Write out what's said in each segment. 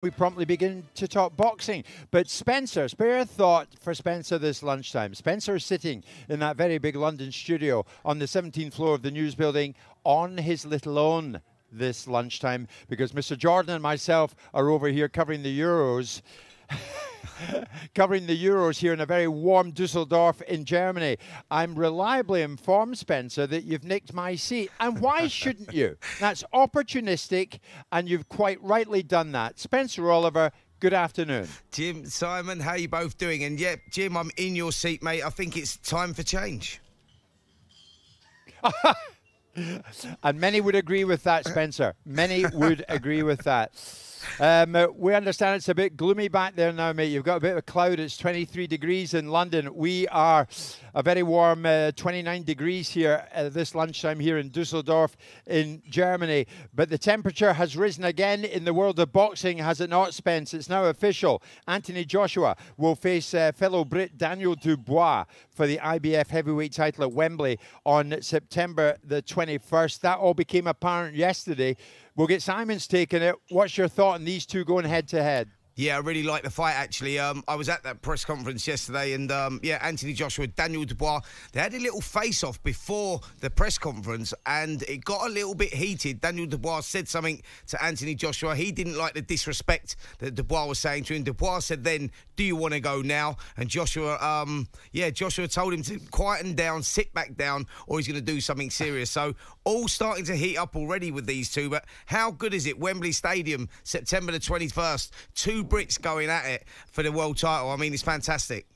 We promptly begin to talk boxing. But Spencer, spare a thought for Spencer this lunchtime. Spencer is sitting in that very big London studio on the 17th floor of the News Building on his little own this lunchtime because Mr. Jordan and myself are over here covering the Euros. Covering the Euros here in a very warm Dusseldorf in Germany. I'm reliably informed, Spencer, that you've nicked my seat. And why shouldn't you? That's opportunistic, and you've quite rightly done that. Spencer Oliver, good afternoon. Jim, Simon, how are you both doing? And yeah, Jim, I'm in your seat, mate. I think it's time for change. And many would agree with that, Spencer. Many would agree with that. We understand it's a bit gloomy back there now, mate. You've got a bit of a cloud. It's 23 degrees in London. We are a very warm 29 degrees here this lunchtime here in Dusseldorf in Germany. But the temperature has risen again in the world of boxing, has it not, Spence? It's now official. Anthony Joshua will face fellow Brit Daniel Dubois for the IBF Heavyweight title at Wembley on September the 21st. That all became apparent yesterday. We'll get Simon's take on it. What's your thought on these two going head-to-head? Yeah, I really like the fight, actually. I was at that press conference yesterday, and yeah, Anthony Joshua, Daniel Dubois, they had a little face-off before the press conference, and it got a little bit heated. Daniel Dubois said something to Anthony Joshua. He didn't like the disrespect that Dubois was saying to him. Dubois said then, do you want to go now? And Joshua, Joshua told him to quieten down, sit back down, or he's going to do something serious. So all starting to heat up already with these two, but how good is it? Wembley Stadium, September the 21st, two Brits going at it for the world title. I mean, it's fantastic.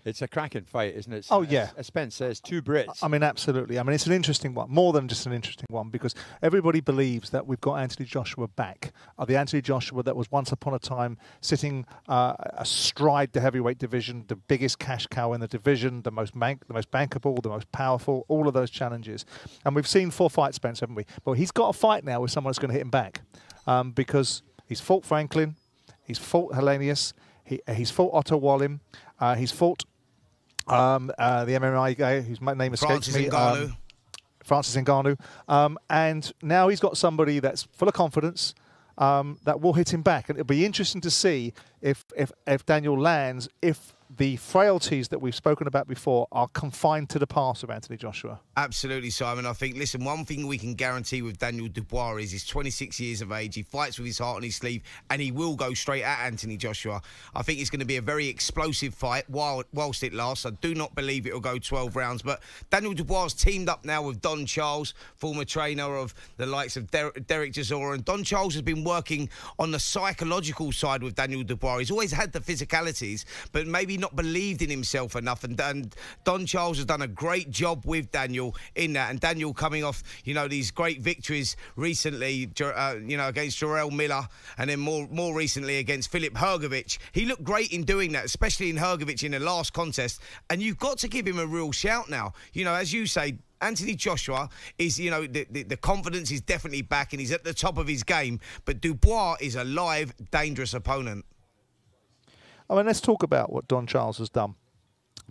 It's a cracking fight, isn't it? Oh, yeah. As Spence says, two Brits. I mean, absolutely. I mean, it's an interesting one, more than just an interesting one, because everybody believes that we've got Anthony Joshua back. The Anthony Joshua that was once upon a time sitting astride the heavyweight division, the biggest cash cow in the division, the most bankable, the most powerful, all of those challenges. And we've seen 4 fights, Spence, haven't we? But he's got a fight now with someone that's going to hit him back because he's fought Franklin, he's fought Hellenius, he's fought Otto Wallim, he's fought the MMA guy whose name escapes me. Francis Ngannou. And now he's got somebody that's full of confidence that will hit him back. And it'll be interesting to see if Daniel lands, if the frailties that we've spoken about before are confined to the past of Anthony Joshua. Absolutely, Simon. I think, listen, one thing we can guarantee with Daniel Dubois is he's 26 years of age. He fights with his heart on his sleeve, and he will go straight at Anthony Joshua. I think it's going to be a very explosive fight whilst it lasts. I do not believe it will go 12 rounds. But Daniel Dubois has teamed up now with Don Charles, former trainer of the likes of Derek Chisora. And Don Charles has been working on the psychological side with Daniel Dubois. He's always had the physicalities, but maybe not believed in himself enough, and Don Charles has done a great job with Daniel in that, and Daniel coming off, you know, these great victories recently, against Jarrell Miller, and then more recently against Filip Hrgović. He looked great in doing that, especially in Hrgović in the last contest, and you've got to give him a real shout now. You know, as you say, Anthony Joshua is, you know, the confidence is definitely back and he's at the top of his game, but Dubois is a live, dangerous opponent. I mean, let's talk about what Don Charles has done.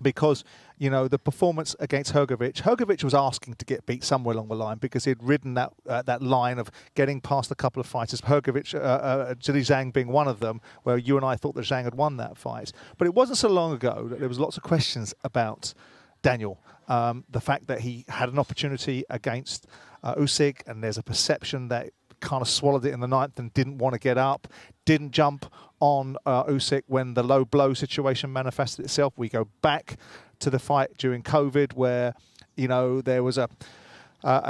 Because, you know, the performance against Hrgović was asking to get beat somewhere along the line because he'd ridden that line of getting past a couple of fighters, Hrgović, Zhilei Zhang being one of them, where you and I thought that Zhang had won that fight. But it wasn't so long ago that there was lots of questions about Daniel. The fact that he had an opportunity against Usyk, and there's a perception that kind of swallowed it in the ninth and didn't want to get up, didn't jump on Usyk when the low blow situation manifested itself. We go back to the fight during COVID where, you know, there was a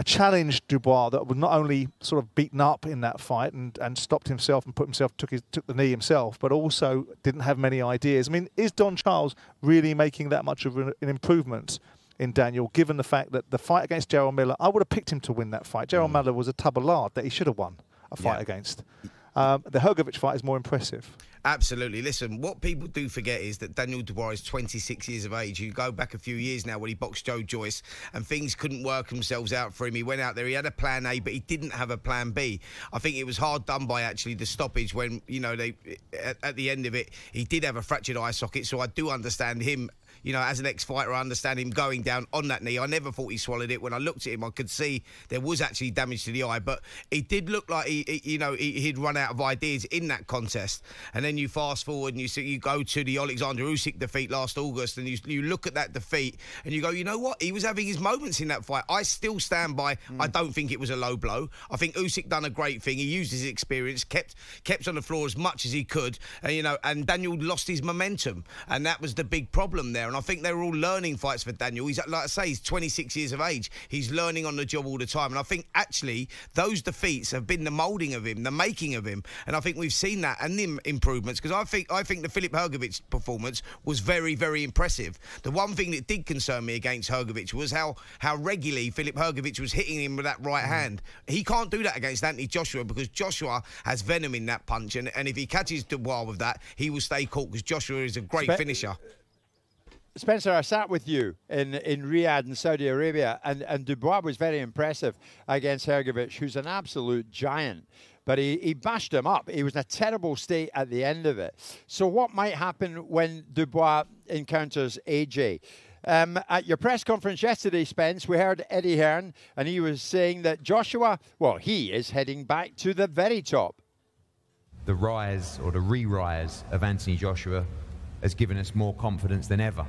challenge Dubois that was not only sort of beaten up in that fight and stopped himself and took the knee himself, but also didn't have many ideas. I mean, is Don Charles really making that much of an improvement in Daniel, given the fact that the fight against Jarrell Miller, I would have picked him to win that fight. Jarrell Miller was a tub of lard that he should have won a fight against. The Hrgović fight is more impressive. Absolutely. Listen, what people do forget is that Daniel Dubois is 26 years of age. You go back a few years now when he boxed Joe Joyce and things couldn't work themselves out for him. He went out there, he had a plan A, but he didn't have a plan B. I think it was hard done by actually the stoppage when, you know, at the end of it, he did have a fractured eye socket. So I do understand him. You know, as an ex-fighter, I understand him going down on that knee. I never thought he swallowed it. When I looked at him, I could see there was actually damage to the eye. But it did look like he'd run out of ideas in that contest. And then you fast forward and you go to the Alexander Usyk defeat last August, and you look at that defeat and you go, you know what? He was having his moments in that fight. I still stand by. I don't think it was a low blow. I think Usyk done a great thing. He used his experience, kept on the floor as much as he could, and Daniel lost his momentum, and that was the big problem there. And I think they were all learning fights for Daniel. He's, like I say, he's 26 years of age. He's learning on the job all the time. And I think, actually, those defeats have been the moulding of him, the making of him. And I think we've seen that and the improvements, because I think the Filip Hrgović performance was very, very impressive. The one thing that did concern me against Hrgović was how regularly Filip Hrgović was hitting him with that right hand. He can't do that against Anthony Joshua, because Joshua has venom in that punch. And if he catches Dubois with that, he will stay caught, because Joshua is a great finisher. Spencer, I sat with you in Riyadh in Saudi Arabia, and Dubois was very impressive against Hrgović, who's an absolute giant. But he bashed him up. He was in a terrible state at the end of it. So what might happen when Dubois encounters AJ? At your press conference yesterday, Spence, we heard Eddie Hearn, and he was saying that Joshua, well, he is heading back to the very top. The rise or the re-rise of Anthony Joshua has given us more confidence than ever.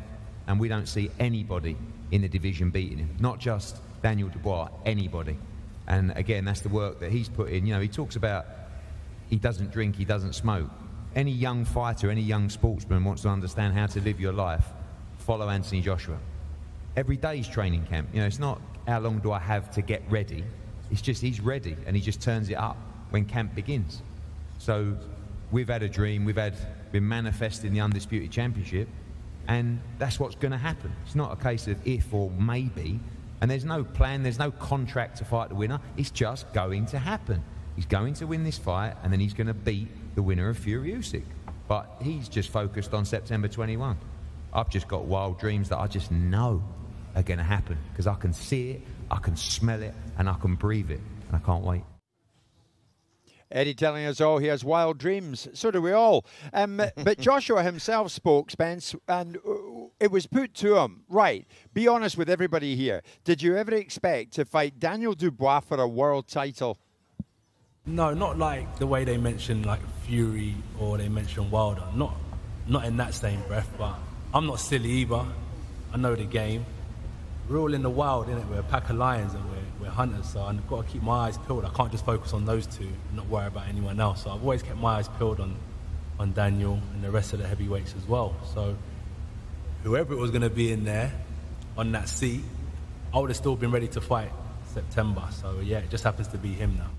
And we don't see anybody in the division beating him. Not just Daniel Dubois, anybody. And again, that's the work that he's put in. You know, he talks about he doesn't drink, he doesn't smoke. Any young fighter, any young sportsman wants to understand how to live your life, follow Anthony Joshua. Every day's training camp. You know, it's not how long do I have to get ready. It's just he's ready, and he just turns it up when camp begins. So we've had a dream, been manifesting the Undisputed Championship, and that's what's going to happen. It's not a case of if or maybe, and there's no plan, there's no contract to fight the winner. It's just going to happen. He's going to win this fight, and then he's going to beat the winner of Fury Usyk. But he's just focused on September 21. I've just got wild dreams that I just know are going to happen, because I can see it, I can smell it, and I can breathe it, and I can't wait. Eddie telling us all he has wild dreams. So do we all. But Joshua himself spoke, Spence, and it was put to him, right, be honest with everybody here. Did you ever expect to fight Daniel Dubois for a world title? No, not like the way they mention like Fury or they mention Wilder. Not in that same breath, but I'm not silly either. I know the game. We're all in the wild, innit? We're a pack of lions and we're hunters, so I've got to keep my eyes peeled. I can't just focus on those two and not worry about anyone else. So I've always kept my eyes peeled on Daniel and the rest of the heavyweights as well. So whoever it was going to be in there on that seat, I would have still been ready to fight September. So yeah, it just happens to be him now.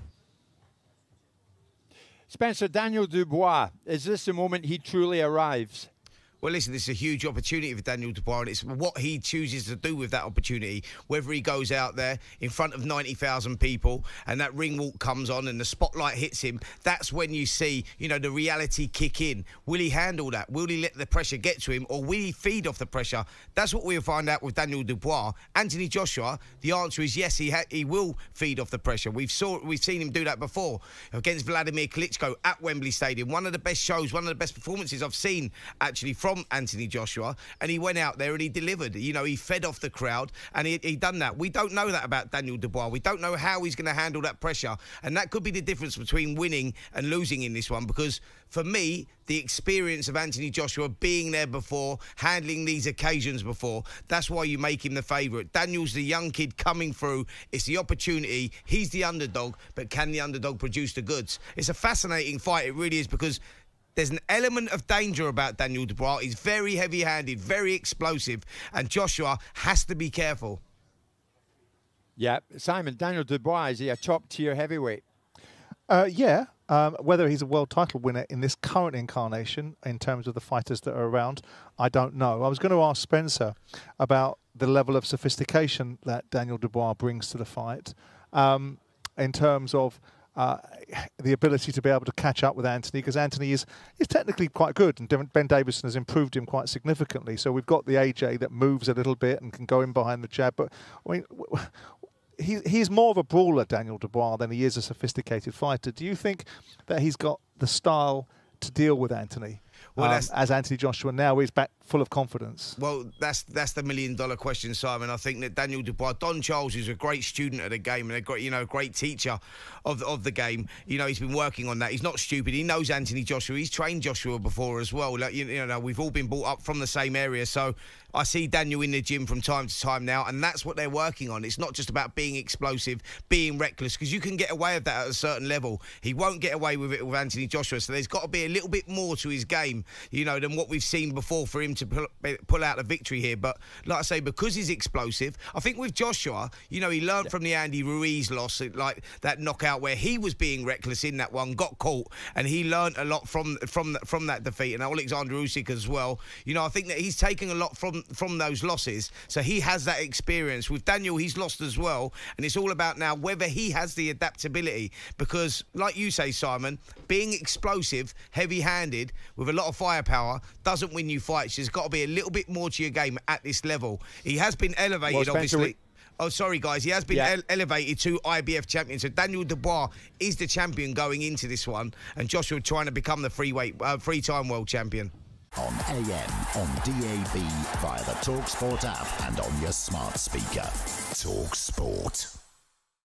Spencer, Daniel Dubois, is this the moment he truly arrives? Well, listen, this is a huge opportunity for Daniel Dubois, and it's what he chooses to do with that opportunity, whether he goes out there in front of 90,000 people and that ring walk comes on and the spotlight hits him. That's when you see, you know, the reality kick in. Will he handle that? Will he let the pressure get to him, or will he feed off the pressure? That's what we'll find out with Daniel Dubois. Anthony Joshua, the answer is yes, he will feed off the pressure. We've seen him do that before against Vladimir Klitschko at Wembley Stadium. One of the best shows, one of the best performances I've seen actually from Anthony Joshua, and he went out there and he delivered. You know, he fed off the crowd, and he done that. We don't know that about Daniel Dubois. We don't know how he's going to handle that pressure, and that could be the difference between winning and losing in this one, because for me, the experience of Anthony Joshua being there before, handling these occasions before, that's why you make him the favourite. Daniel's the young kid coming through. It's the opportunity. He's the underdog, but can the underdog produce the goods? It's a fascinating fight. It really is, because there's an element of danger about Daniel Dubois. He's very heavy-handed, very explosive, and Joshua has to be careful. Yeah, Simon, Daniel Dubois, is he a top-tier heavyweight? Yeah. Whether he's a world title winner in this current incarnation, in terms of the fighters that are around, I don't know. I was going to ask Spencer about the level of sophistication that Daniel Dubois brings to the fight, in terms of the ability to be able to catch up with Anthony, because Anthony is technically quite good, and Ben Davison has improved him quite significantly. So we've got the AJ that moves a little bit and can go in behind the jab. But I mean, he's more of a brawler, Daniel Dubois, than he is a sophisticated fighter. Do you think that he's got the style to deal with Anthony? Well, as Anthony Joshua now is back full of confidence. Well, that's the $1 million question, Simon. I think that Daniel Dubois, Don Charles is a great student of the game and a great, great teacher of the game. He's been working on that. He's not stupid. He knows Anthony Joshua. He's trained Joshua before as well. Like, we've all been brought up from the same area. So I see Daniel in the gym from time to time now, and that's what they're working on. It's not just about being explosive, being reckless, because you can get away with that at a certain level. He won't get away with it with Anthony Joshua. So there's got to be a little bit more to his game, than what we've seen before for him to pull out a victory here. But like I say, because he's explosive, I think with Joshua, he learned from the Andy Ruiz loss, like that knockout where he was being reckless in that one, got caught, and he learned a lot from that defeat. And Alexander Usyk as well. I think that he's taking a lot from those losses, so he has that experience. With Daniel, he's lost as well, and it's all about now whether he has the adaptability, because like you say, Simon, being explosive, heavy-handed with a lot of firepower doesn't win you fights. There's got to be a little bit more to your game at this level. He has been elevated, obviously. Oh, sorry, guys. He has been elevated to IBF champion. So Daniel Dubois is the champion going into this one, and Joshua trying to become the three-time world champion. On AM, on DAB, via the talkSPORT app, and on your smart speaker. talkSPORT.